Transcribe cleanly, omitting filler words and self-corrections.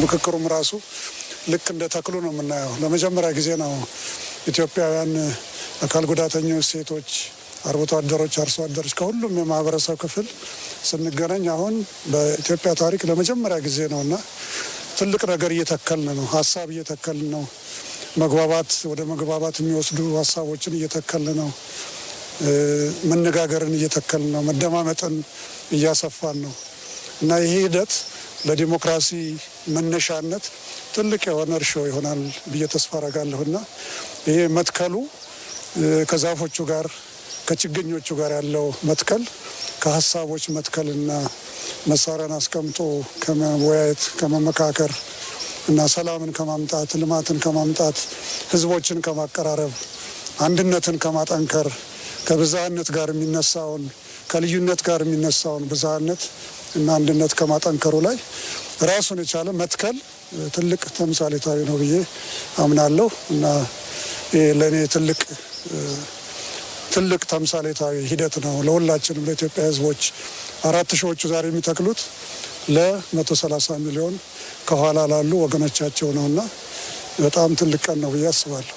ምክክሩም ራሱ ልክ እንደ ተክሉ ነው የምናየው። ለመጀመሪያ ጊዜ ነው ኢትዮጵያውያን አካል ጉዳተኞች፣ ሴቶች፣ አርብቶ አደሮች፣ አርሶ አደሮች ከሁሉም የማህበረሰብ ክፍል ስንገናኝ አሁን በኢትዮጵያ ታሪክ ለመጀመሪያ ጊዜ ነውና ትልቅ ነገር እየተከልን ነው። ሀሳብ እየተከልን ነው። መግባባት ወደ መግባባት የሚወስዱ ሀሳቦችን እየተከልን ነው። መነጋገርን እየተከልን ነው። መደማመጥን እያሰፋን ነው እና ይሄ ሂደት ለዲሞክራሲ መነሻነት ትልቅ የሆነ እርሾ ይሆናል ብዬ ተስፋ አደርጋለሁና ይሄ መትከሉ ከዛፎቹ ጋር ከችግኞቹ ጋር ያለው መትከል ከሀሳቦች መትከልና መሳሪያን አስቀምጦ ከመወያየት ከመመካከር እና ሰላምን ከማምጣት ልማትን ከማምጣት ህዝቦችን ከማቀራረብ አንድነትን ከማጠንከር ከብዝሃነት ጋር የሚነሳውን ከልዩነት ጋር የሚነሳውን ብዝሃነት እና አንድነት ከማጠንከሩ ላይ ራሱን የቻለ መትከል ትልቅ ተምሳሌታዊ ነው ብዬ አምናለሁ እና ለኔ ትልቅ ተምሳሌታዊ ሂደት ነው ለሁላችንም ለኢትዮጵያ ህዝቦች 4000ዎቹ ዛሬ የሚተክሉት ለ130 ሚሊዮን ከኋላ ላሉ ወገኖቻቸው ነውና በጣም ትልቅ ቀን ነው ብዬ አስባለሁ።